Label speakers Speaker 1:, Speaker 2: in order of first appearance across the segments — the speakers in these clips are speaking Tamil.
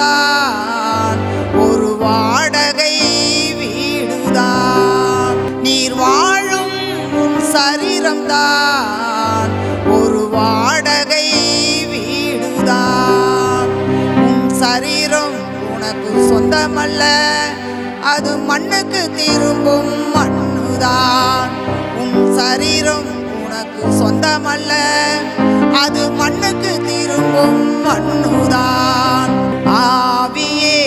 Speaker 1: சரீரம்தான் ஒரு வாடகை வீடுதான். நீர் வாழும் உன் சரீரம்தான் ஒரு வாடகை வீடுதான். உன் சரீரம் உனக்கு சொந்தமல்ல, அது மண்ணுக்கு திரும்பும் மண்ணுதான். உன் சரீரம் உனக்கு சொந்தமல்ல, அது மண்ணுக்கு திரும்பும் மண்ணுதான். ஆவியே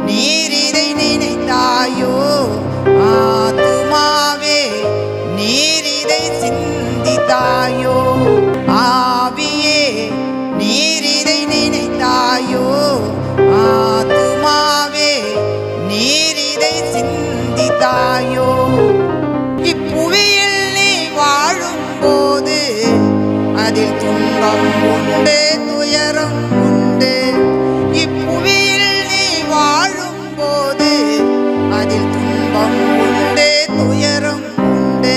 Speaker 1: நீர் இதை நினைத்தாயோ, ஆத்துமாவே நீர் இதை சிந்தித்தாயோ. ஆவியே நீர் இதை நினைத்தாயோ, ஆத்துமாவே நீர் இதை சிந்தித்தாயோ. இப்புவியில் நீ வாழும் போது அதில் துன்பம் உண்டு, துயரம் உண்டு. இப்புவியில் நீ வாழும் போது அதில் துன்பம் உண்டு, துயரம் உண்டு.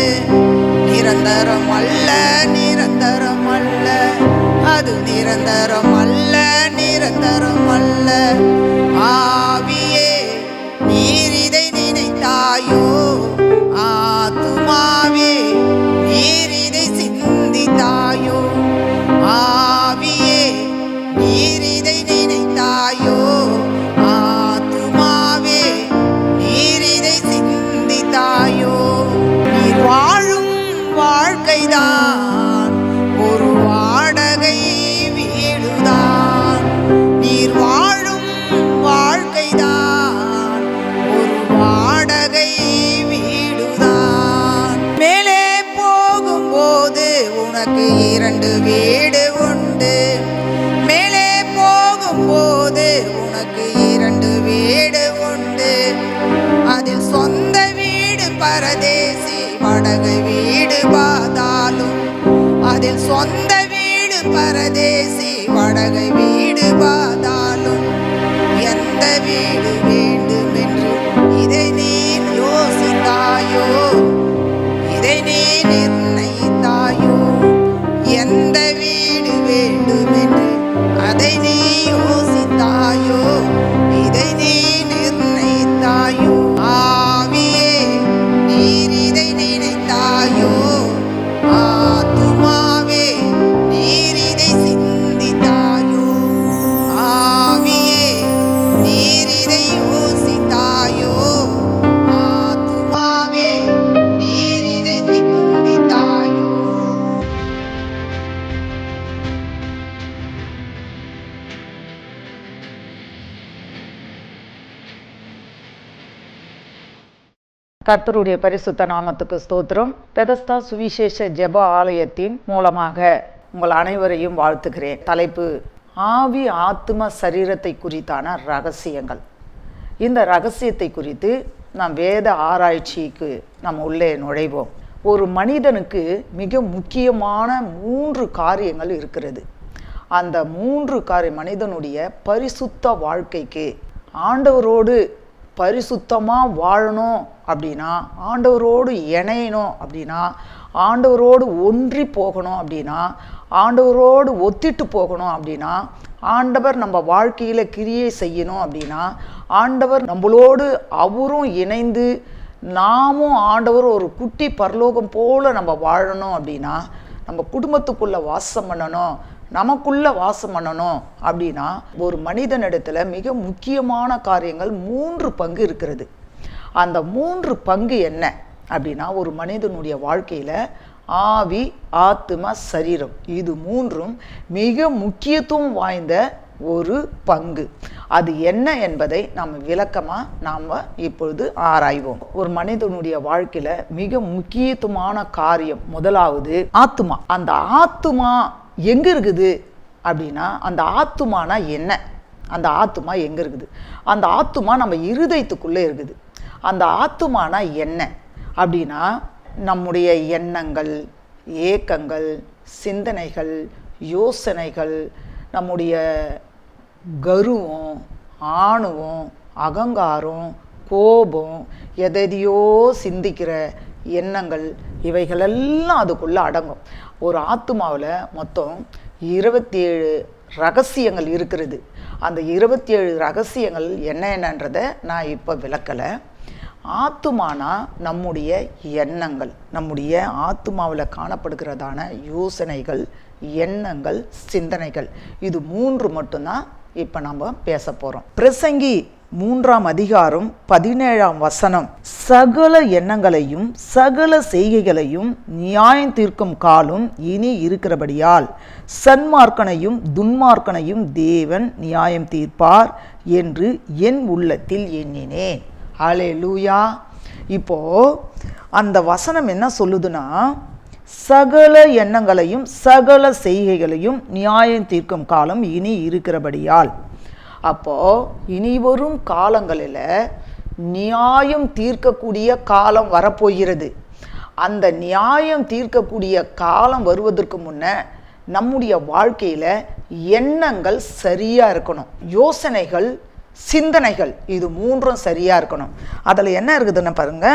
Speaker 1: நிரந்தரம் அல்ல, நிரந்தரம் அல்ல, அது நிரந்தரம் அல்ல, நிரந்தரம் அல்ல. ஆவியே நீர் இதை நினைத்தாயோ, ஆத்துமாவே நீர் இதை சிந்தித்தாயோ. ஆவியே நீர் இதை நினைத்தாயோ, ஆத்துமாவே நீர் இதை சிந்தித்தாயோ. நீர் வாழும் வாழ்க்கைதான் ஒரு வாடகை வீடுதான். நீர் வாழும் வாழ்க்கைதான் ஒரு வாடகை வீடுதான். மேலே போகும்போது உனக்கு 2 வீடு உண்டு. மேலே போகும்போது உனக்கு 2 வீடு உண்டு. அதில் சொந்த வீடு பரதேசி, வாடகை வீடு பாதாளம். அதில் சொந்த வீடு பரதேசி, வாடகை வீடு பாதாளம். எந்த வீடு வேண்டும் என்று இதை நீ யோசித்தாயோ, இதை நீ நிர்ணயித்தாயோ. எந்த வீடு வேண்டும் என்று அதை நீ யோசித்தாயோ, இதை நீ நிர்ணயித்தாயோ. ஆவியே நீர் இதை நினைத்தாயோ, ஆத்துமாவே நீர் இதை சிந்தித்தாயோ. ஆவியே நீர் இதை யோசித்தாயோ, ஆத்துமாவே நீர் இதை சிந்தித்தாயோ.
Speaker 2: கர்த்தருடைய பரிசுத்த நாமத்துக்கு ஸ்தோத்திரம். பெதஸ்தா சுவிசேஷ ஜெப ஆலயத்தின் மூலமாக உங்கள் அனைவரையும் வாழ்த்துகிறேன். தலைப்பு ஆவி ஆத்ம சரீரத்தை குறித்தான ரகசியங்கள். இந்த ரகசியத்தை குறித்து நாம் வேத ஆராய்ச்சிக்கு நாம் உள்ளே நுழைவோம். ஒரு மனிதனுக்கு மிக முக்கியமான 3 காரியங்கள் இருக்கிறது. அந்த 3 மனிதனுடைய பரிசுத்த வாழ்க்கைக்கு, ஆண்டவரோடு பரிசுத்தமாக வாழணும் அப்படின்னா, ஆண்டவரோடு இணையணும் அப்படின்னா, ஆண்டவரோடு ஒன்றி போகணும் அப்படின்னா, ஆண்டவரோடு ஒத்திட்டு போகணும் அப்படின்னா, ஆண்டவர் நம்ம வாழ்க்கையில் கிரியை செய்யணும் அப்படின்னா, ஆண்டவர் நம்மளோடு அவரும் இணைந்து நாமும் ஆண்டவர் ஒரு குட்டி பரலோகம் போல் நம்ம வாழணும் அப்படின்னா, நம்ம குடும்பத்துக்குள்ளே வாசம் பண்ணணும், நமக்குள்ளே வாசம் பண்ணணும் அப்படின்னா, ஒரு மனிதனிடத்தில் மிக முக்கியமான காரியங்கள் 3 பங்கு இருக்கிறது. அந்த 3 பங்கு என்ன அப்படின்னா, ஒரு மனிதனுடைய வாழ்க்கையில் ஆவி ஆத்ம சரீரம், இது 3ம் மிக முக்கியத்துவம் வாய்ந்த ஒரு பங்கு. அது என்ன என்பதை நாம் விளக்கமாக இப்பொழுது ஆராய்வோம். ஒரு மனிதனுடைய வாழ்க்கையில் மிக முக்கியத்துவமான காரியம் முதலாவது ஆத்துமா. அந்த ஆத்துமா எங்கே இருக்குது அப்படின்னா, அந்த ஆத்துமானா என்ன, அந்த ஆத்துமா எங்கே இருக்குது? அந்த ஆத்துமா நம்ம இருதயத்துக்குள்ளே இருக்குது. அந்த ஆத்துமானா என்ன அப்படின்னா, நம்முடைய எண்ணங்கள், ஏக்கங்கள், சிந்தனைகள், யோசனைகள், நம்முடைய கர்வம், ஆணவம், அகங்காரம், கோபம், எதையோ சிந்திக்கிற எண்ணங்கள், இவைகளெல்லாம் அதுக்குள்ளே அடங்கும். ஒரு ஆத்துமாவில் மொத்தம் 27 ரகசியங்கள் இருக்கிறது. அந்த 27 ரகசியங்கள் என்னன்றதை நான் இப்போ விளக்கலை. ஆத்துமானா நம்முடைய எண்ணங்கள், நம்முடைய ஆத்துமாவில் காணப்படுகிறதான யோசனைகள், எண்ணங்கள், சிந்தனைகள், இது 3 மட்டும்தான் இப்போ நம்ம பேச போகிறோம். பிரசங்கி 3ஆம் அதிகாரம் 17ஆம் வசனம், சகல எண்ணங்களையும் சகல செய்கைகளையும் நியாயம் தீர்க்கும் காலம் இனி இருக்கிறபடியால் சன்மார்க்கனையும் துன்மார்க்கனையும் தேவன் நியாயம் தீர்ப்பார் என்று என் உள்ளத்தில் எண்ணினேன். ஹல்லேலூயா. இப்போ அந்த வசனம் என்ன சொல்லுதுன்னா, சகல எண்ணங்களையும் சகல செய்கைகளையும் நியாயம் தீர்க்கும் காலம் இனி இருக்கிறபடியால். அப்போ இனி வரும் காலங்களில் நியாயம் தீர்க்கக்கூடிய காலம் வரப்போகிறது. அந்த நியாயம் தீர்க்கக்கூடிய காலம் வருவதற்கு முன்ன நம்முடைய வாழ்க்கையில் எண்ணங்கள் சரியாக இருக்கணும். யோசனைகள், சிந்தனைகள், இது 3ம் சரியாக இருக்கணும். அதில் என்ன இருக்குதுன்னு பாருங்க,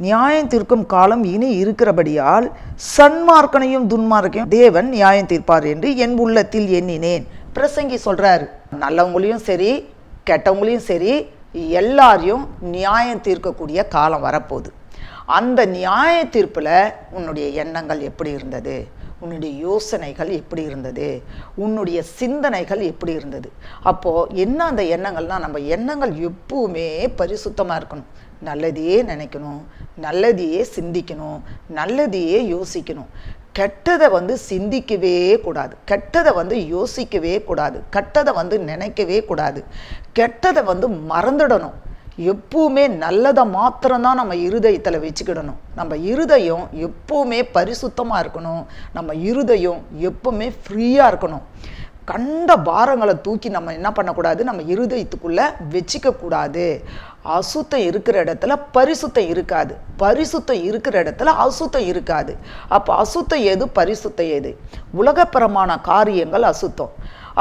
Speaker 2: நியாயம் தீர்க்கும் காலம் இனி இருக்கிறபடியால் சன்மார்க்கனையும் துன்மார்க்கையும் தேவன் நியாயம் தீர்ப்பார் என்று என் உள்ளத்தில் எண்ணினேன். பிரசங்கி சொல்றாரு, நல்லவங்களையும் சரி கெட்டவங்களையும் சரி எல்லாரையும் நியாயம் தீர்க்கக்கூடிய காலம் வரப்போகுது. அந்த நியாய தீர்ப்பில் உன்னுடைய எண்ணங்கள் எப்படி இருந்தது, உன்னுடைய யோசனைகள் எப்படி இருந்தது, உன்னுடைய சிந்தனைகள் எப்படி இருந்தது. அப்போது என்ன அந்த எண்ணங்கள்னால், நம்ம எண்ணங்கள் எப்பவுமே பரிசுத்தமாக இருக்கணும். நல்லதையே நினைக்கணும், நல்லதையே சிந்திக்கணும், நல்லதையே யோசிக்கணும். கெட்டதை சிந்திக்கவே கூடாது, கெட்டதை யோசிக்கவே கூடாது, கெட்டதை நினைக்கவே கூடாது, கெட்டதை மறந்துடணும். எப்பவுமே நல்லதை மாத்திரம்தான் நம்ம இருதயத்தில் வச்சுக்கிடணும். நம்ம இருதயம் எப்பவுமே பரிசுத்தமாக இருக்கணும். நம்ம இருதயம் எப்பவுமே ஃப்ரீயாக இருக்கணும். கண்ட பாரங்களை தூக்கி நம்ம என்ன பண்ணக்கூடாது, நம்ம இருதயத்துக்குள்ளே வச்சிக்க கூடாது. அசுத்தம் இருக்கிற இடத்துல பரிசுத்தம் இருக்காது, பரிசுத்தம் இருக்கிற இடத்துல அசுத்தம் இருக்காது. அப்போ அசுத்தம் எது, பரிசுத்தம் எது? உலகப்பிரமான காரியங்கள் அசுத்தம்.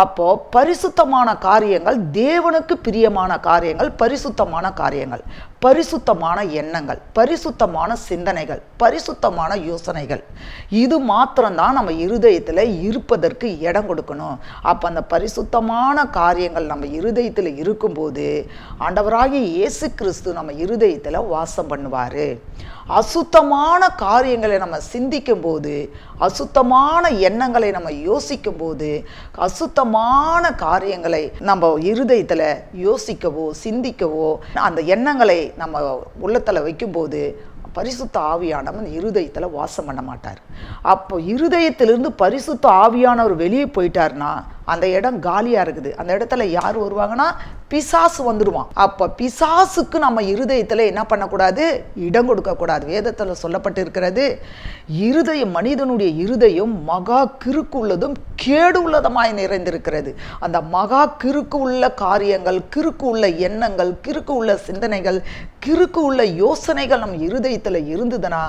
Speaker 2: அப்போ பரிசுத்தமான காரியங்கள், தேவனுக்கு பிரியமான காரியங்கள், பரிசுத்தமான காரியங்கள், பரிசுத்தமான எண்ணங்கள், பரிசுத்தமான சிந்தனைகள், பரிசுத்தமான யோசனைகள், இது மாத்திரம்தான் நம்ம இருதயத்தில் இருப்பதற்கு இடம் கொடுக்கணும். அப்போ அந்த பரிசுத்தமான காரியங்கள் நம்ம இருதயத்தில் இருக்கும்போது ஆண்டவராகிய இயேசு கிறிஸ்து நம்ம இருதயத்தில் வாசம் பண்ணுவார். அசுத்தமான காரியங்களை நம்ம சிந்திக்கும் போது, அசுத்தமான எண்ணங்களை நம்ம யோசிக்கும் போது, அசுத்தமான காரியங்களை நம்ம இருதயத்தில் யோசிக்கவோ சிந்திக்கவோ அந்த எண்ணங்களை நம்ம உள்ளத்தில் வைக்கும்போது பரிசுத்த ஆவியானவன் இருதயத்தில் வாசம் பண்ண மாட்டார். அப்போ இருதயத்திலிருந்து பரிசுத்த ஆவியானவர் வெளியே போயிட்டார்னா அந்த இடம் காலியாக இருக்குது. அந்த இடத்துல யார் வருவாங்கன்னா பிசாசு வந்துடுவான். அப்போ பிசாசுக்கு நம்ம இருதயத்தில் என்ன பண்ணக்கூடாது, இடம் கொடுக்கக்கூடாது. வேதத்தில் சொல்லப்பட்டு இருக்கிறது, இருதயம், மனிதனுடைய இருதயம் மகா கிறுக்கு உள்ளதும் கேடு உள்ளதுமாய் நிறைந்திருக்கிறது. அந்த மகா கிறுக்கு உள்ள காரியங்கள், கிறுக்கு உள்ள எண்ணங்கள், கிறுக்கு உள்ள சிந்தனைகள், கிறுக்கு உள்ள யோசனைகள் நம்ம இருதயத்தில் இருந்ததுன்னா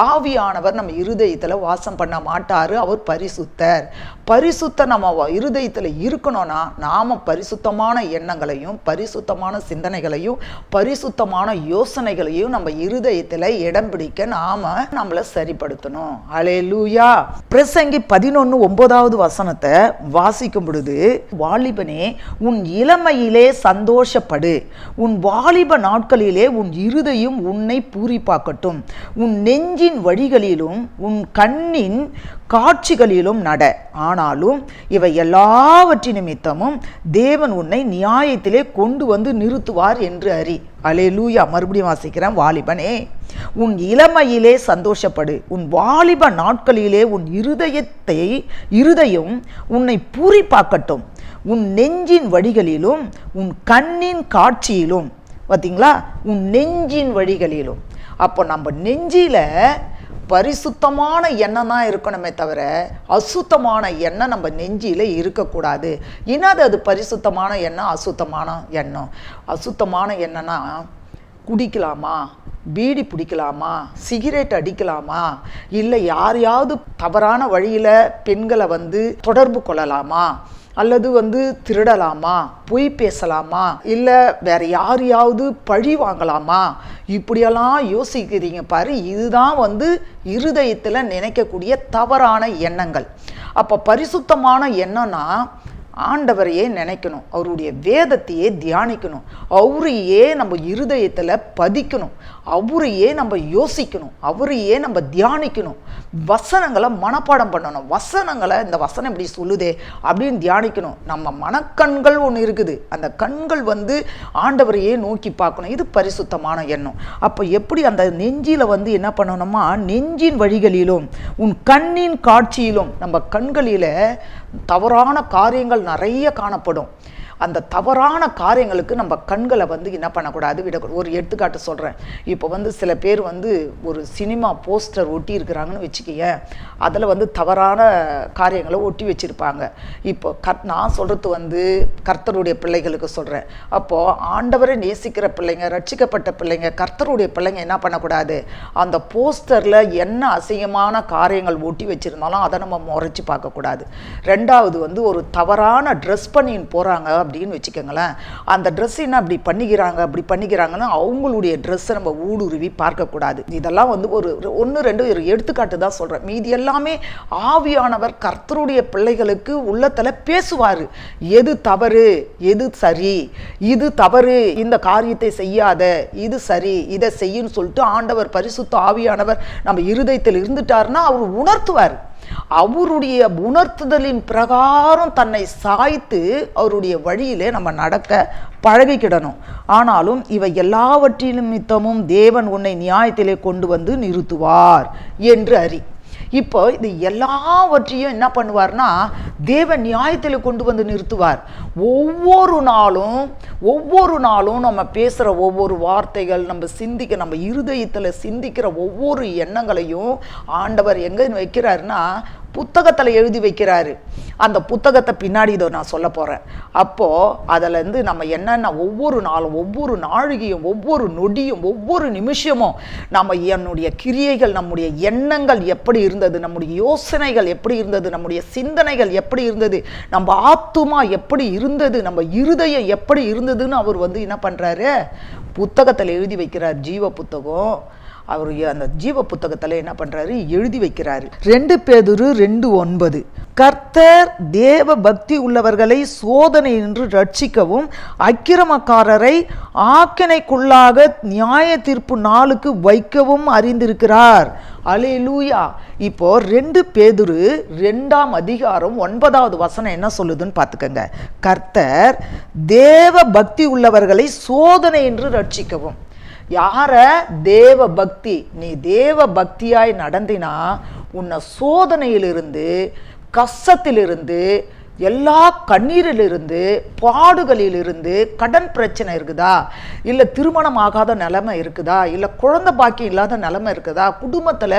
Speaker 2: ஆவியானவர் நம்ம இருதயத்தில் வாசம் பண்ண மாட்டார். அவர் பரிசுத்தர். பரிசுத்தர் நம்ம இருதயத்தில் இருக்கணும்னா நாம பரிசுத்தமான எண்ணங்களையும் பரிசுத்தமான சிந்தனைகளையும் பரிசுத்தமான யோசனைகளையும் நம்ம இருதயத்தில் இடம் பிடிக்க நாம நம்மளை சரிப்படுத்தணும். ஹல்லேலூயா. பிரசங்கி 11:9 வசனத்தை வாசிக்கும் பொழுது, வாலிபனே உன் இளமையிலே சந்தோஷப்படு, உன் வாலிப நாட்களிலே உன் இருதயம் உன்னை பூரிப்பாக்கட்டும், உன் நெஞ்சின் வழிகளிலும் உன் கண்ணின் காட்சிகளிலும் நட. ஆனாலும் இவை எல்லாவற்றின் நிமித்தமும் தேவன் உன்னை நியாயத்திலே கொண்டு வந்து நிறுத்துவார் என்று அறி. அல்லேலூயா. மறுபடியும் வாசிக்கிறேன். வாலிபனே உன் இளமையிலே சந்தோஷப்படு, உன் வாலிப நாட்களிலே உன் இருதயம் உன்னை பூரிப்பாக்கட்டும், உன் நெஞ்சின் வழிகளிலும் உன் கண்ணின் காட்சியிலும். பார்த்தீங்களா, உன் நெஞ்சின் வழிகளிலும். அப்போ நம்ம நெஞ்சில பரிசுத்தமான எண்ணம் தான் இருக்கணுமே தவிர அசுத்தமான எண்ணம் நம்ம நெஞ்சியில் இருக்கக்கூடாது. என்னது அது பரிசுத்தமான எண்ணம், அசுத்தமான எண்ணம்? அசுத்தமான எண்ணம்னா குடிக்கலாமா, பீடி பிடிக்கலாமா, சிகரெட் அடிக்கலாமா, இல்லை யாரையாவது தவறான வழியில் பெண்களை தொடர்பு கொள்ளலாமா, அல்லது திருடலாமா, பொய் பேசலாமா, இல்லை வேற யாரையாவது பழி வாங்கலாமா, இப்படியெல்லாம் யோசிக்கிறீங்க பாரு. இதுதான் இருதயத்தில் நினைக்கக்கூடிய தவறான எண்ணங்கள். அப்போ பரிசுத்தமான எண்ணம்னா ஆண்டவரையே நினைக்கணும், அவருடைய வேதத்தையே தியானிக்கணும், அவரையே நம்ம இருதயத்தில் பதிக்கணும், அவரையே நம்ம யோசிக்கணும், அவரையே நம்ம தியானிக்கணும், வசனங்களை மனப்பாடம் பண்ணணும், வசனங்களை இந்த வசனம் இப்படி சொல்லுதே அப்படின்னு தியானிக்கணும். நம்ம மனக்கண்கள் ஒன்று இருக்குது, அந்த கண்கள் ஆண்டவரையே நோக்கி பார்க்கணும். இது பரிசுத்தமான எண்ணம். அப்போ எப்படி அந்த நெஞ்சில் என்ன பண்ணணுமா, நெஞ்சின் வழிகளிலும் உன் கண்ணின் காட்சியிலும், நம்ம கண்களில் தவறான காரியங்கள் நிறைய காணப்படும். அந்த தவறான காரியங்களுக்கு நம்ம கண்களை என்ன பண்ணக்கூடாது, விடக்கூடாது. ஒரு எடுத்துக்காட்டு சொல்கிறேன். இப்போ சில பேர் ஒரு சினிமா போஸ்டர் ஒட்டி இருக்கிறாங்கன்னு வச்சுக்கிய, அதில் தவறான காரியங்களை ஒட்டி வச்சுருப்பாங்க. இப்போ நான் சொல்கிறது கர்த்தருடைய பிள்ளைகளுக்கு சொல்கிறேன். அப்போது ஆண்டவரை நேசிக்கிற பிள்ளைங்க, ரட்சிக்கப்பட்ட பிள்ளைங்க, கர்த்தருடைய பிள்ளைங்க என்ன பண்ணக்கூடாது, அந்த போஸ்டரில் என்ன அசிங்கமான காரியங்கள் ஒட்டி வச்சுருந்தாலும் அதை நம்ம முறைச்சி பார்க்கக்கூடாது. ரெண்டாவது ஒரு தவறான ட்ரெஸ் பண்ணின்னு போகிறாங்க அப்படின்னு வச்சுக்கோங்களேன், அந்த ட்ரெஸ் என்ன அப்படி பண்ணிக்கிறாங்கன்னு அவங்களுடைய ட்ரெஸ்ஸை நம்ம ஊடுருவி பார்க்கக்கூடாது. இதெல்லாம் ஒரு 1-2 ஒரு எடுத்துக்காட்டு தான் சொல்கிறேன். மீதி எல்லாமே ஆவியானவர் கர்த்தருடைய பிள்ளைகளுக்கு உள்ளத்தில் பேசுவார். எது தவறு, எது சரி, இது தவறு, இந்த காரியத்தை செய்யாத, இது சரி, இதை செய்யுன்னு சொல்லிட்டு ஆண்டவர் பரிசுத்த ஆவியானவர் நம்ம இருதயத்தில் இருந்துட்டாருன்னா அவர் உணர்த்துவார். அவருடைய உணர்த்துதலின் பிரகாரம் தன்னை சாய்த்து அவருடைய வழியிலே நம்ம நடக்க பழகிக்கிடணும். ஆனாலும் இவை எல்லாவற்றின் நிமித்தமும் தேவன் உன்னை நியாயத்திலே கொண்டு நிறுத்துவார் என்று அறி. இப்போ இது எல்லாவற்றையும் என்ன பண்ணுவார்னா, தேவன் நியாயத்தில் கொண்டு நிறுத்துவார். ஒவ்வொரு நாளும் நம்ம பேசுகிற ஒவ்வொரு வார்த்தைகள், நம்ம இருதயத்தில் சிந்திக்கிற ஒவ்வொரு எண்ணங்களையும் ஆண்டவர் எங்கே வைக்கிறாருன்னா புத்தகத்தில் எழுதி வைக்கிறாரு. அந்த புத்தகத்தை பின்னாடி இதை நான் சொல்ல போகிறேன். அப்போது அதிலேருந்து நம்ம என்னென்ன ஒவ்வொரு நாளும், ஒவ்வொரு நாழிகையும், ஒவ்வொரு நொடியும், ஒவ்வொரு நிமிஷமும் நம்ம என்னுடைய கிரியைகள், நம்முடைய எண்ணங்கள் எப்படி இருந்தது, நம்முடைய யோசனைகள் எப்படி இருந்தது, நம்முடைய சிந்தனைகள் எப்படி இருந்தது, நம்ம ஆத்துமா எப்படி இருந்தது, நம்ம இருதயம் எப்படி இருந்ததுன்னு அவர் என்ன பண்ணுறாரு, புத்தகத்தில் எழுதி வைக்கிறார். ஜீவ புத்தகம். அவர் அந்த ஜீவ புத்தகத்தில் என்ன பண்ணுறாரு, எழுதி வைக்கிறாரு. 2 பேதுரு 2:9 கர்த்தர் தேவ பக்தி உள்ளவர்களை சோதனை என்று ரட்சிக்கவும் அக்கிரமக்காரரை ஆக்கினைக்குள்ளாக நியாய தீர்ப்பு நாளுக்கு வைக்கவும் அறிந்திருக்கிறார். அல்லேலூயா. இப்போ 2 பேதுரு 2:9 என்ன சொல்லுதுன்னு பார்த்துக்கங்க. கர்த்தர் தேவ பக்தி உள்ளவர்களை சோதனை என்று ரட்சிக்கவும். யார? தேவ பக்தி. நீ தேவ பக்தியாய் நடந்தினா உன்னை சோதனையிலிருந்து, கஷ்டத்திலிருந்து, எல்லா கண்ணீரிலிருந்து, பாடுகளிலிருந்து, கடன் பிரச்சனை இருக்குதா, இல்லை திருமணம் ஆகாத நிலைமை இருக்குதா, இல்லை குழந்தை பாக்கியம் இல்லாத நிலைமை இருக்குதா, குடும்பத்தில்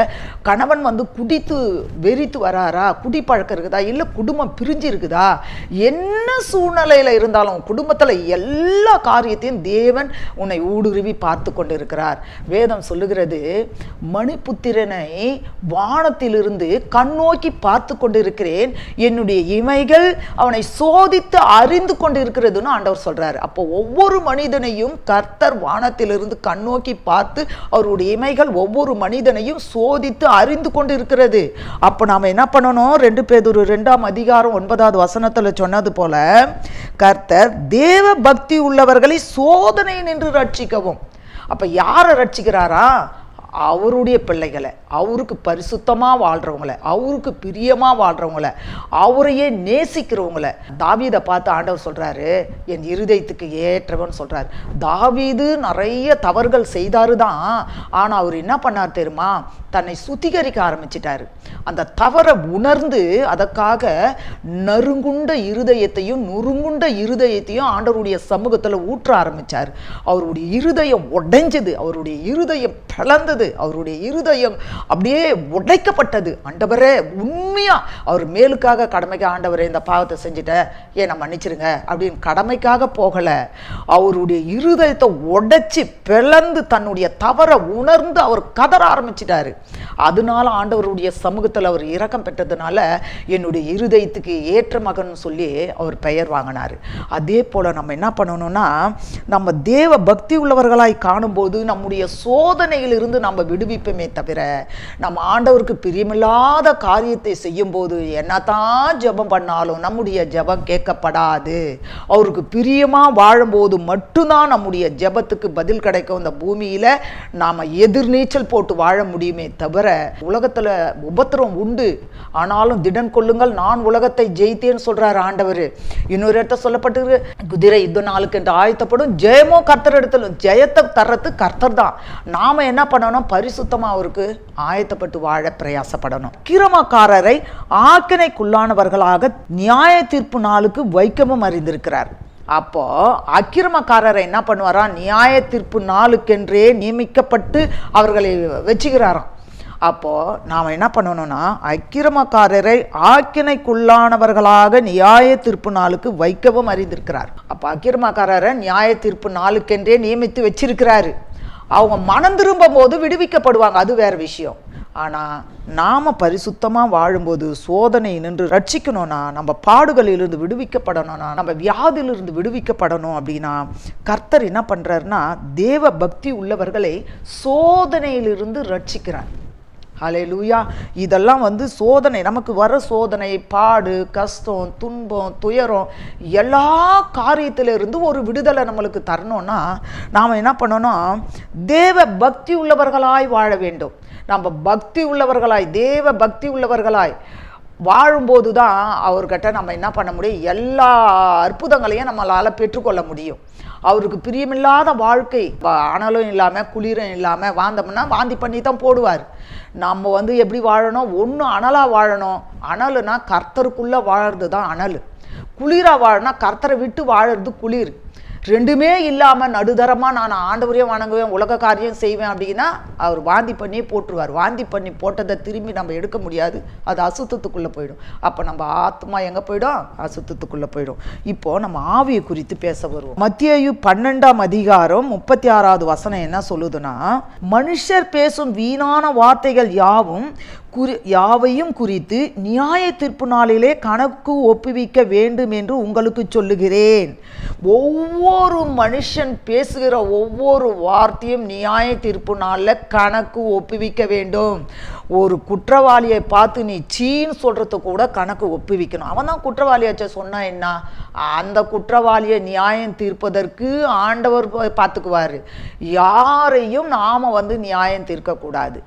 Speaker 2: கணவன் குடித்து வெறித்து வராரா, குடி பழக்கம் இருக்குதா, இல்லை குடும்பம் பிரிஞ்சு இருக்குதா, என்ன சூழ்நிலையில் இருந்தாலும் குடும்பத்தில் எல்லா காரியத்தையும் தேவன் உன்னை ஊடுருவி பார்த்து கொண்டு இருக்கிறார். வேதம் சொல்லுகிறது, மணிபுத்திரனை வானத்திலிருந்து கண்ணோக்கி பார்த்து கொண்டு இருக்கிறேன், என்னுடைய இமைகள் அவனை சோதித்து அறிந்து கொண்டு இருக்கிறதுன்னு ஆண்டவர் சொல்றாரு. அப்போ ஒவ்வொரு மனிதனையும் கர்த்தர் வானத்திலிருந்து கண்ணோக்கி பார்த்து அவருடைய இமைகள் ஒவ்வொரு மனிதனையும் சோதித்து அறிந்து கொண்டு இருக்கிறது. அப்போ நாம என்ன பண்ணணும்? 2 பேதுரு 2:9 சொன்னது போல கர்த்தர் தேவ பக்தி உள்ளவர்களை சோதனை நின்று ரட்சிக்கவும். அப்ப யாரை ரட்சிக்கிறாரா? அவருடைய பிள்ளைகளை, அவருக்கு பரிசுத்தமாக வாழ்கிறவங்கள, அவருக்கு பிரியமாக வாழ்கிறவங்கள, அவரையே நேசிக்கிறவங்கள. தாவீதை பார்த்து ஆண்டவர் சொல்கிறாரு, என் இருதயத்துக்கு ஏற்றவன் சொல்கிறார். தாவீது நிறைய தவறுகள் செய்தாரு தான், ஆனால் அவர் என்ன பண்ணார் தெரியுமா? தன்னை சுத்திகரிக்க ஆரம்பிச்சிட்டாரு. அந்த தவறை உணர்ந்து அதற்காக நறுங்குண்ட நுறுங்குண்ட இருதயத்தையும் ஆண்டவருடைய சமூகத்தில் ஊற்ற ஆரம்பித்தார். அவருடைய இருதயம் உடைஞ்சது, அவருடைய இருதயம் பிளந்தது, அவருடைய இருதயம் அப்படியே உடைக்கப்பட்டது. ஆண்டவரே, உண்மையா அவர் மேலுக்காக கடமைக்காக, ஆண்டவரே இந்த பாவத்தை செஞ்சுட்டேன், நான் மன்னிச்சிருங்க அப்படின்னு கடமைக்காக போகல. அவருடைய இருதயத்தை உடைச்சி பிளந்து தன்னுடைய தவறை உணர்ந்து அவர் கதற ஆரம்பிச்சிட்டாரு. அதனால ஆண்டவருடைய சமூகத்தில் அவர் இரக்கம் பெற்றதுனால என்னுடைய இருதயத்துக்கு ஏற்ற மகன் சொல்லி அவர் பெயர் வாங்கினார். அதே போல் நம்ம என்ன பண்ணணும்னா, நம்ம தேவ பக்தி உள்ளவர்களாய் காணும்போது நம்முடைய சோதனையிலிருந்து நம்ம விடுவிப்போமே தவிர, நம்ம ஆண்டவருக்கு பிரியமில்லாத காரியத்தை செய்யும்போது என்னதான் ஜெபம் பண்ணாலும் நம்முடைய ஜெபம் கேட்கப்படாது. அவருக்கு பிரியமாக வாழும்போது மட்டும்தான் நம்முடைய ஜெபத்துக்கு பதில் கிடைக்கும். இந்த பூமியில் நாம் எதிர்நீச்சல் போட்டு வாழ முடியுமே தவிர, உலகத்தில் உபத்திரம் உண்டு, ஆனாலும் திடன் கொள்ளுங்கள், நான் உலகத்தை ஜெயித்தேன்னு சொல்கிறார் ஆண்டவர். இன்னொரு இடத்த சொல்லப்பட்டு, குதிரை யுத்த நாளுக்கு என்று ஆயத்தப்படும், ஜெயமோ கர்த்தர் இடத்துல, ஜெயத்தை தர்றது கர்த்தர் தான். நாம் என்ன பண்ணணும்? பரிசுத்தமாக அவருக்கு ஆயத்தப்பட்டு வாழ பிரயாசப்படணும். கிரமக்காரரை ஆக்கினைக்குள்ளானவர்களாக நியாய தீர்ப்பு நாளுக்கு வைக்கவும் அறிந்திருக்கிறார். அப்போ அக்கிரமக்காரரை என்ன பண்ணுவாரா? நியாய தீர்ப்பு நாளுக்கென்றே நியமிக்கப்பட்டு அவர்களை வச்சுக்கிறாராம். அப்போது நாம் என்ன பண்ணணும்னா, அக்கிரமக்காரரை ஆக்கினைக்குள்ளானவர்களாக நியாய தீர்ப்பு நாளுக்கு வைக்கவும் அறிந்திருக்கிறார். அப்போ அக்கிரமக்காரரை நியாய தீர்ப்பு நாளுக்கென்றே நியமித்து வச்சிருக்கிறாரு. அவங்க மனம் திரும்பும் போது விடுவிக்கப்படுவாங்க, அது வேறு விஷயம். ஆனால் நாம் பரிசுத்தமாக வாழும்போது சோதனை நின்று ரட்சிக்கணும்னா, நம்ம பாடுகளிலிருந்து விடுவிக்கப்படணும்னா, நம்ம வியாதியிலிருந்து விடுவிக்கப்படணும் அப்படின்னா, கர்த்தர் என்ன பண்ணுறாருன்னா, தேவ பக்தி உள்ளவர்களை சோதனையிலிருந்து ரட்சிக்கிறார். ஹல்லேலூயா. இதெல்லாம் சோதனை, நமக்கு வர சோதனை, பாடு, கஷ்டம், துன்பம், துயரம், எல்லா காரியத்திலிருந்து ஒரு விடுதலை நம்மளுக்கு தரணும்னா நாம் என்ன பண்ணணும்? தேவ பக்தி உள்ளவர்களாய் வாழ வேண்டும். நம்ம பக்தி உள்ளவர்களாய், தேவ பக்தி உள்ளவர்களாய் வாழும்போது தான் அவர்கிட்ட நம்ம என்ன பண்ண முடியும்? எல்லா அற்புதங்களையும் நம்மளால் பெற்றுக்கொள்ள முடியும். அவருக்கு பிரியமில்லாத வாழ்க்கை, அனலும் இல்லாமல் குளிரும் இல்லாமல் வாழ்ந்தோம்னா வாந்தி பண்ணி தான் போடுவார். நம்ம எப்படி வாழணும்? ஒன்று அனலாக வாழணும். அனலுனா கர்த்தருக்குள்ளே வாழறது தான் அனல். குளிராக வாழனா கர்த்தரை விட்டு வாழறது குளிர். ரெண்டுமே இல்லாமல் நடுதரமாக நான் ஆண்டவரையும் வணங்குவேன், உலக காரியம் செய்வேன் அப்படின்னா அவர் வாந்தி பண்ணியே போட்டுருவார். வாந்தி பண்ணி போட்டதை திரும்பி நம்ம எடுக்க முடியாது, அது அசுத்தத்துக்குள்ளே போயிடும். அப்போ நம்ம ஆத்மா எங்கே போயிடும்? அசுத்தத்துக்குள்ளே போயிடும். இப்போது நம்ம ஆவியை குறித்து பேச வருவோம். மத்தேயு 12ஆம் அதிகாரம் 36வது வசனம் என்ன சொல்லுதுன்னா, மனுஷர் பேசும் வீணான வார்த்தைகள் யாவையும் குறித்து நியாய தீர்ப்பு நாளிலே கணக்கு ஒப்புவிக்க வேண்டும் என்று உங்களுக்கு சொல்லுகிறேன். ஒவ்வொரு மனுஷன் பேசுகிற ஒவ்வொரு வார்த்தையும் நியாய தீர்ப்பு நாளில் கணக்கு ஒப்புவிக்க வேண்டும். ஒரு குற்றவாளியை பார்த்து நீ சீன்னு சொல்கிறது கூட கணக்கு ஒப்புவிக்கணும். அவன் தான் குற்றவாளியாச்ச சொன்னா என்ன? அந்த குற்றவாளியை நியாயம் தீர்ப்பதற்கு ஆண்டவர் பார்த்துக்குவார். யாரையும் நாம் நியாயம் தீர்க்கக்கூடாது,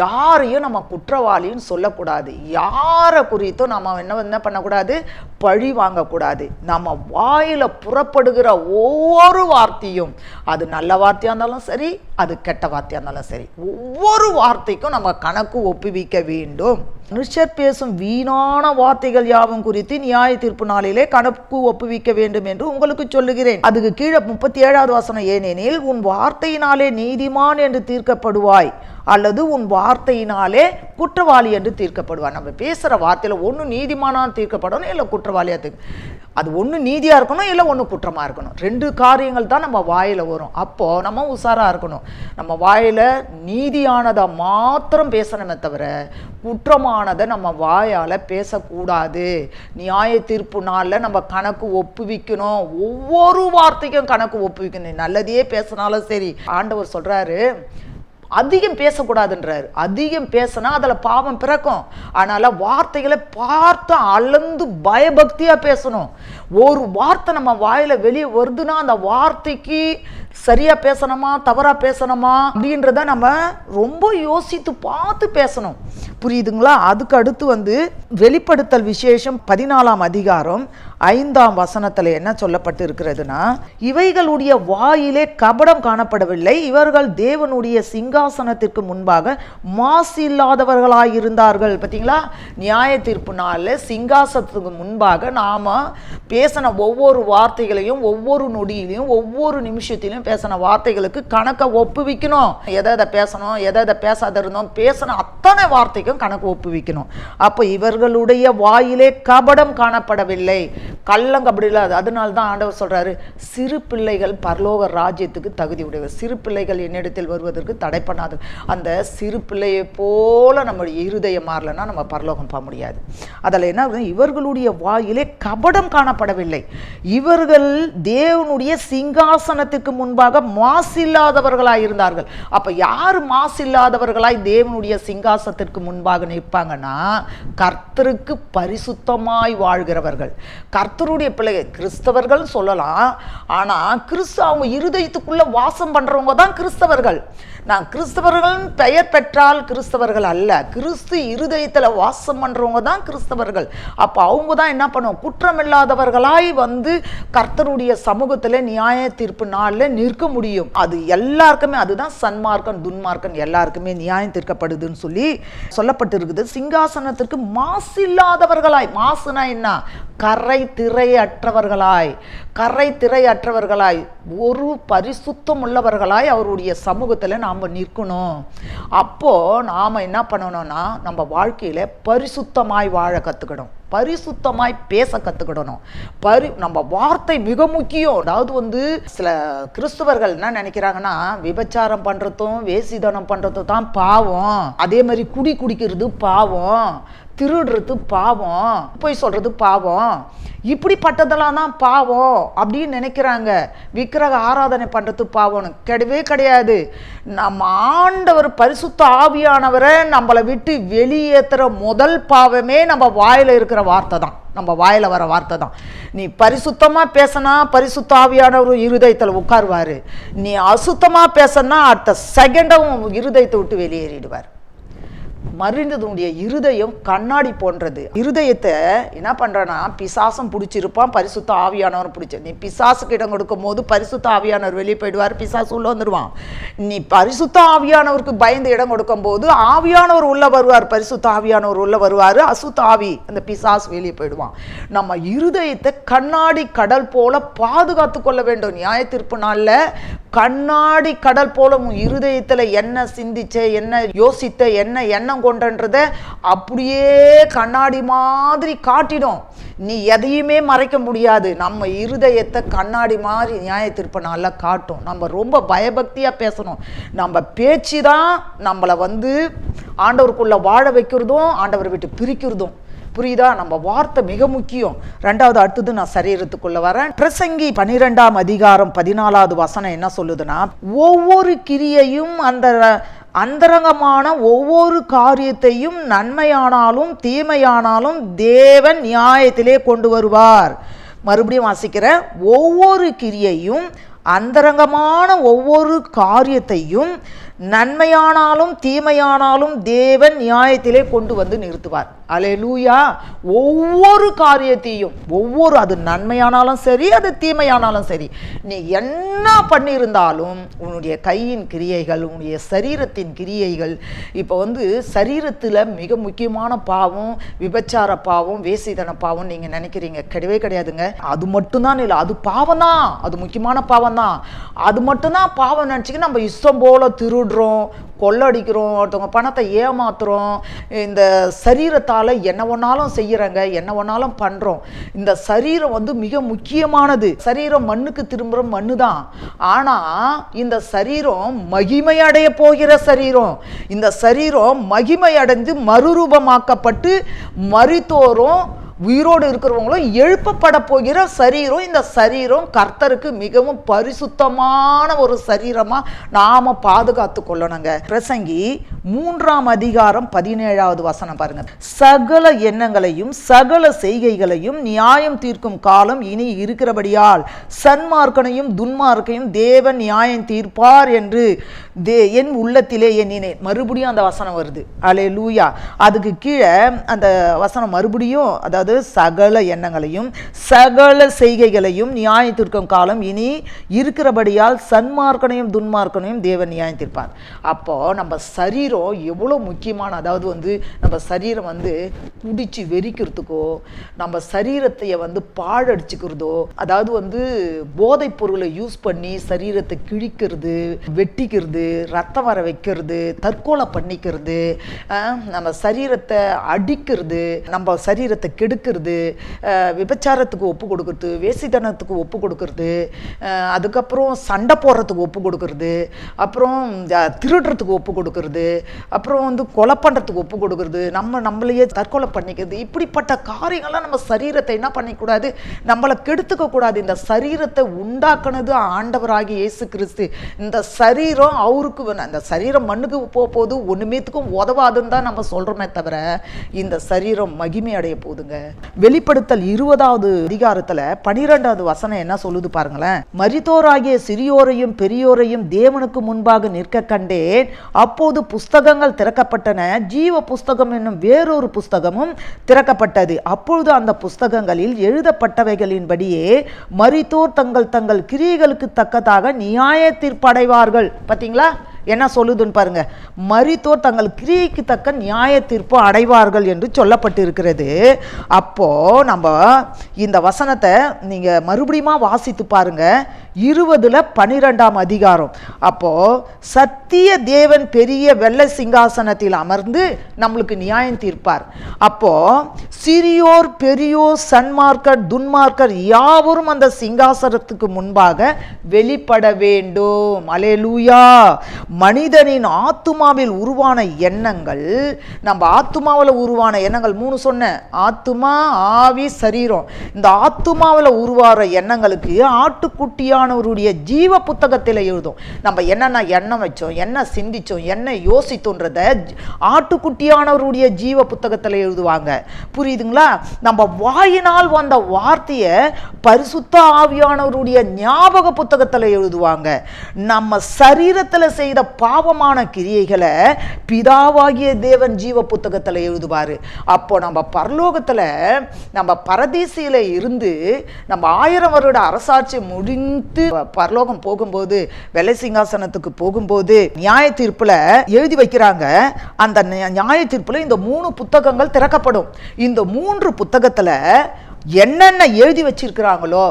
Speaker 2: யாரையும் நம்ம குற்றவாளின்னு சொல்லக்கூடாது, யாரை குறித்தும் நம்ம என்ன பண்ணக்கூடாது? பழி வாங்கக்கூடாது. நம்ம வாயில் புறப்படுகிற ஒவ்வொரு வார்த்தையும், அது நல்ல வார்த்தையாக இருந்தாலும் சரி, அது கெட்ட வார்த்தையாக இருந்தாலும் சரி, ஒவ்வொரு வார்த்தைக்கும் நம்ம கணக்கு ஒப்புவிக்க வேண்டும். மனுஷர் பேசும் வீணான வார்த்தைகள் யாவும் குறித்து நியாய தீர்ப்பு நாளிலே கணக்கு ஒப்புவிக்க வேண்டும் என்று உங்களுக்கு சொல்லுகிறேன். அதுக்கு கீழே 37வது வசனம், ஏனெனில் உன் வார்த்தையினாலே நீதிமான் என்று தீர்க்கப்படுவாய், அல்லது உன் வார்த்தையினாலே குற்றவாளி என்று தீர்க்கப்படுவார். நம்ம பேசுகிற வார்த்தையில் ஒன்று நீதிமானாக தீர்க்கப்படணும், இல்லை குற்றவாளியாக அது ஒன்று நீதியாக இருக்கணும், இல்லை ஒன்று குற்றமாக இருக்கணும். ரெண்டு காரியங்கள் தான் நம்ம வாயில் வரும். அப்போது நம்ம உஷாராக இருக்கணும். நம்ம வாயில் நீதியானதை மாத்திரம் பேசணுமே தவிர குற்றமானதை நம்ம வாயால் பேசக்கூடாது. நியாய தீர்ப்பு நாளில் நம்ம கணக்கு ஒப்புவிக்கணும். ஒவ்வொரு வார்த்தைக்கும் கணக்கு ஒப்புவிக்கணும். நல்லதையே பேசினாலும் சரி, ஆண்டவர் சொல்கிறாரு அதிகம் பேசக்கூடாதுன்றார். அதிகம் பேசினா அதில் பாவம் பிறக்கும். அதனால் வார்த்தைகளை பார்த்து அளந்து பயபக்தியாக பேசணும். ஒரு வார்த்தை நம்ம வாயில் வெளியே வருதுன்னா அந்த வார்த்தைக்கு சரியாக பேசணுமா தவறாக பேசணுமா அப்படின்றத நம்ம ரொம்ப யோசித்து பார்த்து பேசணும். புரியுதுங்களா? அதுக்கு அடுத்து வெளிப்படுத்தல் விசேஷம் 14ஆம் அதிகாரம் 5ஆம் வசனத்தில் என்ன சொல்லப்பட்டு இருக்கிறதுனா, இவைகளுடைய வாயிலே கபடம் காணப்படவில்லை, இவர்கள் தேவனுடைய சிங்காசனத்திற்கு முன்பாக மாசு இல்லாதவர்களாயிருந்தார்கள். பார்த்தீங்களா? நியாய தீர்ப்பு நாளில் சிங்காசனத்துக்கு முன்பாக நாம் பேசின ஒவ்வொரு வார்த்தைகளையும் ஒவ்வொரு நொடியிலையும் ஒவ்வொரு நிமிஷத்திலையும் வரைக்கும் பேசின வார்த்தைகளுக்கு கணக்கை ஒப்புவிக்கணும். எதை பேசணும், எதை பேசாத இருந்தோம், பேசின அத்தனை வார்த்தைக்கும் கணக்கு ஒப்புவிக்கணும். அப்போ இவர்களுடைய வாயிலே கபடம் காணப்படவில்லை, கள்ளங்கபடி இல்லாது. அதனால்தான் ஆண்டவர் சொல்றாரு, சிறு பிள்ளைகள் பரலோக ராஜ்யத்துக்கு தகுதி உடையவர். சிறு பிள்ளைகள் என்னிடத்தில் வருவதற்கு தடை பண்ணாது. அந்த சிறு பிள்ளையை போல நம்முடைய இருதயம் மாறலன்னா நம்ம பரலோகம் போக முடியாது. அதில் என்ன, இவர்களுடைய வாயிலே கபடம் காணப்படவில்லை. இவர்கள் தேவனுடைய சிங்காசனத்துக்கு முன்பாக மாசில்லாதவர்களாய் இருந்தார்கள். அப்ப யார் மாசில்லாதவர்களாய் தேவனுடைய சிங்காசனத்திற்கு முன்பாக நிற்பாங்கன்னா, கர்த்தருக்கு பரிசுத்தமாய் வாழ்கிறவர்கள், கர்த்தருடைய பிள்ளைகள். கிறிஸ்தவர்கள் சொல்லலாம், ஆனா கிறிஸ்து அவங்க இருதயத்துக்குள்ள வாசம் பண்றவங்க தான் கிறிஸ்தவர்கள். நான் கிறிஸ்தவர்கள் பெயர் பெற்றால் கிறிஸ்தவர்கள் அல்ல, கிறிஸ்து இருதயத்தில் வாசம் பண்றவங்க தான் கிறிஸ்தவர்கள். அப்போ அவங்க தான் என்ன பண்ணுவோம், குற்றமில்லாதவர்களாய் வந்து கர்த்தருடைய சமூகத்தில் நியாய தீர்ப்பு நாளில் நிற்க முடியும். அது எல்லாருக்குமே, அதுதான் சன்மார்க்கன் துன்மார்க்கன் எல்லாருக்குமே நியாயம் தீர்க்கப்படுதுன்னு சொல்லி சொல்லப்பட்டிருக்குது. சிங்காசனத்திற்கு மாசில்லாதவர்களாய், மாசுனா என்ன, கரை திரை அற்றவர்களாய், கரை திரை அற்றவர்களாய், ஒரு பரிசுத்தம் உள்ளவர்களாய் அவருடைய சமூகத்தில் நாம் நிற்கணும். அப்போ நாம் என்ன பண்ணணும்னா, நம்ம வாழ்க்கையில பரிசுத்தமாய் வாழ கற்றுக்கணும், பரிசுத்தமாய் பேச கற்றுக்கிடணும். நம்ம வார்த்தை மிக முக்கியம். அதாவது வந்து சில கிறிஸ்தவர்கள் என்ன நினைக்கிறாங்கன்னா, விபச்சாரம் பண்ணுறதும் வேசிதனம் பண்ணுறதும் தான் பாவம், அதே மாதிரி குடிக்கிறது பாவம், திருடுறது பாவம், பொய் சொல்றது பாவம், இப்படிப்பட்டதெல்லாம் தான் பாவம் அப்படின்னு நினைக்கிறாங்க. விக்கிரக ஆராதனை பண்ணுறது பாவம்னு கிடையவே கிடையாது. நம்ம ஆண்டவர் பரிசுத்த ஆவியானவரை நம்மளை விட்டு வெளியேற்றுற முதல் பாவமே நம்ம வாயில் இருக்கிற வார்த்தை தான், நம்ம வாயில் வர வார்த்தை தான். நீ பரிசுத்தமாக பேசினா பரிசுத்த ஆவியானவர் இருதயத்தில் உட்காருவார், நீ அசுத்தமாக பேசினா அடுத்த செகண்டும் இருதயத்தை விட்டு வெளியேறிடுவார். மறிந்ததுடைய இருதயம் கண்ணாடி போன்றது. இருதயத்தை என்ன பண்றானா, பிசாசம் பிடிச்சிருப்பான், பரிசுத்த ஆவியானவர் பிடிச்ச. நீ பிசாசுக்கு இடம் கொடுக்கும் போது பரிசுத்த ஆவியானவர் வெளியே போயிடுவார், பிசாசு உள்ள வந்துடுவான். நீ பரிசுத்த ஆவியானவருக்கு பயந்து இடம் கொடுக்கும் போது ஆவியானவர் உள்ள வருவார், பரிசுத்த ஆவியானவர் உள்ள வருவார், அசுத்த ஆவி அந்த பிசாசு வெளியே போயிடுவான். நம்ம இருதயத்தை கண்ணாடி கடல் போல பாதுகாத்து கொள்ள வேண்டும். நியாய தீர்ப்பு நாள்ல கண்ணாடி கடல் போல இருதயத்துல என்ன சிந்திச்ச, என்ன யோசித்த, என்ன எண்ணம் கொண்டன்றத அப்படியே கண்ணாடி மாதிரி காட்டிடும். நீ எதையுமே மறைக்க முடியாது. நம்ம இருதயத்தை கண்ணாடி மாதிரி நியாய தீர்ப்பு நாள்ல காட்டும். நம்ம ரொம்ப பயபக்தியா பேசணும். நம்ம பேச்சு தான் நம்மளை வந்து ஆண்டவருக்குள்ள வாழ வைக்கிறதும் ஆண்டவரை விட்டு பிரிக்கிறதும். புரியுதா? நம்ம வார்த்தை மிக முக்கியம். ரெண்டாவது, அடுத்தது நான் சரீரத்துக்குள்ள வரேன். பிரசங்கி 12ஆம் அதிகாரம் 14வது வசனம் என்ன சொல்லுதுன்னா, ஒவ்வொரு கிரியையும் அந்த அந்தரங்கமான ஒவ்வொரு காரியத்தையும் நன்மையானாலும் தீமையானாலும் தேவன் நியாயத்திலே கொண்டு வருவார். மறுபடியும் வாசிக்கிறேன். ஒவ்வொரு கிரியையும் அந்தரங்கமான ஒவ்வொரு காரியத்தையும் நன்மையானாலும் தீமையானாலும் தேவன் நியாயத்திலே கொண்டு வந்து நிறுத்துவார். அல்லேலூயா. ஒவ்வொரு காரியத்தையும், ஒவ்வொரு, அது நன்மையானாலும் சரி அது தீமையானாலும் சரி, நீ என்ன பண்ணியிருந்தாலும் உன்னுடைய கையின் கிரியைகள், உன்னுடைய சரீரத்தின் கிரியைகள். இப்போ வந்து சரீரத்தில் மிக முக்கியமான பாவம் விபச்சார பாவம், வேசிதன பாவம் நீங்கள் நினைக்கிறீங்க. கிடையவே கிடையாதுங்க. அது மட்டும்தான் இல்லை, அது பாவம் தான், அது முக்கியமான பாவம் தான். அது மட்டும்தான் பாவம் நினச்சிக்க நம்ம இஷ்டம் போல திருடுறோம், கொள்ளடிக்கிறோம், ஒருத்தவங்க பணத்தை ஏமாத்துறோம். இந்த சரீரத்தால் என்ன ஒன்னாலும் செய்யறாங்க, என்ன ஒன்னாலும் பண்றோம். இந்த சரீரம் வந்து மிக முக்கியமானது. சரீரம் மண்ணுக்கு திரும்புற மண்ணு தான். ஆனா இந்த சரீரம் மகிமை அடைய போகிற சரீரம். இந்த சரீரம் மகிமை அடைந்து மறுரூபமாக்கப்பட்டு மரித்தோரும் உயிரோடு இருக்கிறவங்களும் எழுப்பப்பட போகிற சரீரம். இந்த சரீரம் கர்த்தருக்கு மிகவும் பரிசுத்தமான ஒரு சரீரமா நாம பாதுகாத்து கொள்ளணுங்க. பிரசங்கி 3ஆம் அதிகாரம் 17வது வசனம் பாருங்க. சகல எண்ணங்களையும் சகல செய்கைகளையும் நியாயம் தீர்க்கும் காலம் இனி இருக்கிறபடியால் சன்மார்க்கனையும் துன்மார்க்கையும் தேவன் நியாயம் தீர்ப்பார் என்று என் உள்ளத்திலே எண்ணினேன். மறுபடியும் அந்த வசனம் வருது. அல்லேலூயா. அதுக்கு கீழே அந்த வசனம் மறுபடியும், அதாவது அதாவது சகல எண்ணங்களையும் சகல செய்கைகளையும் நியாயம் தீர்க்கும் காலம் இனி இருக்கிறபடியால் சன்மார்க்கனையும் துன்மார்க்கனையும் தேவன் நியாயம் தீர்ப்பார். அப்போ நம்ம சரீரம் எவ்வளோ முக்கியமான, அதாவது நம்ம சரீரம் குடிச்சு வெறிக்கிறதுக்கோ, நம்ம சரீரத்தைய பாழடிச்சுக்கிறதோ, அதாவது போதைப் பொருளை யூஸ் பண்ணி சரீரத்தை கிழிக்கிறது, வெட்டிக்கிறது, ரத்தம் வர வைக்கிறது, தற்கொலை பண்ணிக்கிறது, நம்ம சரீரத்தை அடிக்கிறது, நம்ம சரீரத்தை கெடுக்கிறது, விபச்சாரத்துக்கு ஒப்பு கொடுக்கறது, வேசித்தனத்துக்கு ஒப்பு கொடுக்கறது, அதுக்கப்புறம் சண்டை போடுறதுக்கு ஒப்பு கொடுக்கறது, அப்புறம் திருடுறதுக்கு ஒப்பு கொடுக்கறது, அப்புறம் கொலை பண்ணுறதுக்கு ஒப்பு கொடுக்கறது, நம்மளையே தற்கொலை பண்ணிக்கிறது, இப்படிப்பட்ட காரியங்கள்லாம் நம்ம சரீரத்தை என்ன பண்ணிக்கூடாது, நம்மளை கெடுத்துக்க கூடாது. இந்த சரீரத்தை உண்டாக்குனது ஆண்டவராகிய இயேசு கிறிஸ்து. இந்த சரீரம் அவருக்கு அந்த சரீரம் மண்ணுக்கு போகுது, ஒண்ணுமேத்துக்கும் உதவாதுன்னு தான் நம்ம சொல்றோமே தவிர இந்த சரீரம் மகிமை அடைய போகுதுங்க. வெளிப்படுத்தல் 20வது அதிகாரத்துல 12வது வசனம் என்ன சொல்லுது பாருங்களேன். மரித்தோராகிய சிறியோரையும் பெரியோரையும் தேவனுக்கு முன்பாக நிற்க கண்டேன். அப்போது புஸ்தகங்கள் திறக்கப்பட்டன. ஜீவ புஸ்தகம் என்னும் வேறொரு புஸ்தகமும் திறக்கப்பட்டது. அப்பொழுது அந்த புஸ்தகங்களில் எழுதப்பட்டவைகளின்படியே மரித்தோர் தங்கள் தங்கள் கிரியைகளுக்கு தக்கதாக நியாய தீர்ப்படைவார்கள். பார்த்தீங்களா என்ன சொல்லுதுன்னு பாருங்க. மரித்தோர் தங்கள் கிரியைக்கு தக்க நியாய தீர்ப்பு அடைவார்கள் என்று சொல்லப்பட்டிருக்கிறது. அப்போ நம்ம இந்த வசனத்தை நீங்க மறுபடியும் வாசித்து பாருங்க. 20:12 அதிகாரம். அப்போ சத்திய தேவன் பெரிய வெள்ளை சிங்காசனத்தில் அமர்ந்து நம்மளுக்கு நியாயம் தீர்ப்பார். அப்போ சிறியோர் பெரியோர் சன்மார்க்கர் துன்மார்க்கர் யாவரும் அந்த சிங்காசனத்துக்கு முன்பாக வெளிப்பட வேண்டும். அல்லேலூயா. மனிதனின் ஆத்துமாவில் உருவான எண்ணங்கள், நம்ம ஆத்துமாவில் உருவான எண்ணங்கள் 3 சொன்ன, ஆத்துமா ஆவி சரீரம். இந்த ஆத்துமாவில் உருவார எண்ணங்களுக்கு ஆட்டுக்குட்டியானவருடைய ஜீவ புத்தகத்தில் எழுதும். நம்ம என்னென்ன எண்ணம் வச்சோம், என்ன சிந்திச்சோம், என்ன யோசித்தோன்றத ஆட்டுக்குட்டியானவருடைய ஜீவ புத்தகத்தில் எழுதுவாங்க. புரியுதுங்களா? நம்ம வாயினால் வந்த வார்த்தையை பரிசுத்த ஆவியானவருடைய ஞாபக புத்தகத்தில் எழுதுவாங்க. நம்ம சரீரத்தில் செய்த பாவமான கிரியைகளை பிதாவாகிய தேவன் ஜீவ புத்தகத்தில் எழுதுவாரு. அப்போ நம்ம பரலோகத்தில், நம்ம பரதீசியில இருந்து நம்ம 1000 வருட அரசாட்சி முடிந்து பரலோகம் போகும்போது, வெள்ளை சிங்காசனத்துக்கு போகும்போது நியாய தீர்ப்புல எழுதி வைக்கிறாங்க. அந்த நியாய தீர்ப்புல இந்த 3 புத்தகங்கள் திறக்கப்படும். இந்த 3 புத்தகத்துல என்னென்ன எழுதி வச்சிருக்கிறாங்களோ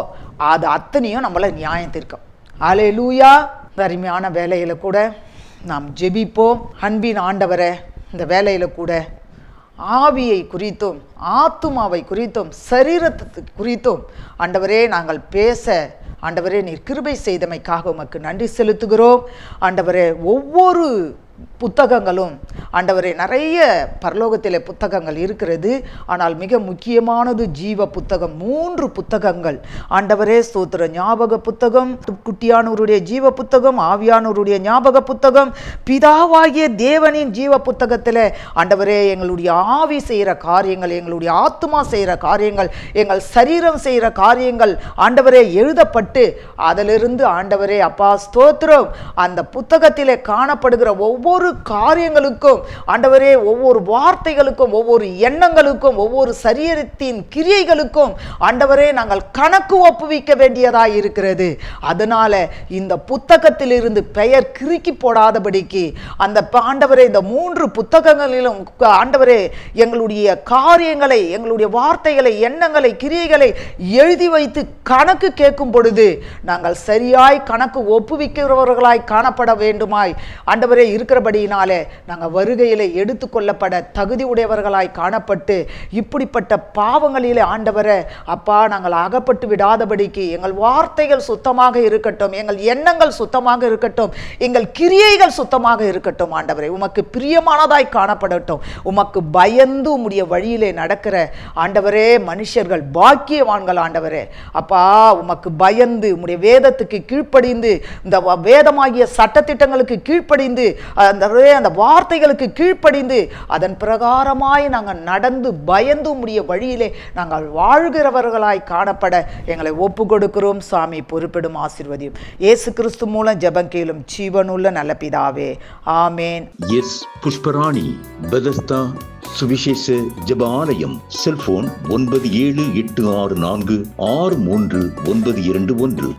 Speaker 2: அது அத்தனையும் நம்மள நியாயம் தீர்க்கும். அல்லேலூயா. அருமையான வேலையில கூட நாம் ஜெபிப்போம். அன்பின் ஆண்டவரே, இந்த வேலையில கூட ஆவியை குறித்தும் ஆத்துமாவை குறித்தும் சரீரத்தை குறித்தும் ஆண்டவரே நாங்கள் பேச, ஆண்டவரே நீர் கிருபை செய்தமைக்காக உமக்கு நன்றி செலுத்துகிறோம். ஆண்டவரே ஒவ்வொரு புத்தகங்களும் ஆண்டவரே, நிறைய பரலோகத்திலே புத்தகங்கள் இருக்கிறது. ஆனால் மிக முக்கியமானது ஜீவ புத்தகம். 3 புத்தகங்கள் ஆண்டவரே. ஸ்தோத்திர. ஞாபக புத்தகம், குட்டியானவருடைய ஜீவ புத்தகம், ஆவியானவருடைய ஞாபக புத்தகம், பிதாவாகிய தேவனின் ஜீவ புத்தகத்தில் ஆண்டவரே எங்களுடைய ஆவி செய்கிற காரியங்கள், எங்களுடைய ஆத்மா செய்கிற காரியங்கள், எங்கள் சரீரம் செய்கிற காரியங்கள் ஆண்டவரே எழுதப்பட்டு அதிலிருந்து ஆண்டவரே அப்பா ஸ்தோத்திரம், அந்த புத்தகத்திலே காணப்படுகிற ஒவ்வொரு காரியங்களுக்கும் ஆண்டவரே, ஒவ்வொரு வார்த்தைகளுக்கும், ஒவ்வொரு எண்ணங்களுக்கும், ஒவ்வொரு சரீரத்தின் கிரியைகளுக்கும் ஆண்டவரே நாங்கள் கணக்கு ஒப்புவிக்க வேண்டியதாய் இருக்கிறது. அதனால இந்த புத்தகத்தில் இருந்து பெயர் கிறுக்கி போடாதபடிக்கு அந்த ஆண்டவரே இந்த 3 புத்தகங்களிலும் ஆண்டவரே எங்களுடைய காரியங்களை, எங்களுடைய வார்த்தைகளை, எண்ணங்களை, கிரியைகளை எழுதி வைத்து கணக்கு கேட்கும் பொழுது நாங்கள் சரியாய் கணக்கு ஒப்புவிக்கிறவர்களாய் காணப்பட வேண்டுமாய் ஆண்டவரே இருக்கிறபடியினாலே நாங்கள் வருகையிலே எடுத்துக்கொள்ளப்பட தகுதி உடையவர்களாய் காணப்பட்டு இப்படிப்பட்ட பாவங்களிலே ஆண்டவரே அப்பா நாங்கள் அகப்பட்டு விடாதபடிக்கு எங்கள் வார்த்தைகள் சுத்தமாக இருக்கட்டும், எங்கள் எண்ணங்கள் சுத்தமாக இருக்கட்டும், எங்கள் கிரியைகள் சுத்தமாக இருக்கட்டும். ஆண்டவரே உமக்கு பிரியமானதாய் காணப்படட்டும். உமக்கு பயந்து உம்முடைய வழியிலே நடக்கிற ஆண்டவரே மனுஷர்கள் பாக்கியவான்கள். ஆண்டவரே அப்பா உமக்கு பயந்து உம்முடைய வேதத்துக்கு கீழ்ப்படிந்து, இந்த வேதமாகிய சட்டத்திட்டங்களுக்கு கீழ்ப்படிந்து, அந்த வார்த்தைகளுக்கு கீழ்ப்படிந்து அதன் பிரகாரமாய் நாங்கள் நடந்து பயந்து உம்முடைய வழியிலே நாங்கள் வாழ்கிறவர்களாய் காணப்பட எங்களை ஒப்பு கொடுக்கிறோம். சாமி பொறுப்பிடும் ஆசீர்வதியும். இயேசு கிறிஸ்து மூலம் ஜெபம் கேளும் ஜீவனுள்ள நல்ல பிதாவே, ஆமேன்.
Speaker 3: எஸ் புஷ்பராணி, பெதஸ்தா, சுவிசேஷ ஜெப ஆலயம். செல்போன் 9786463921.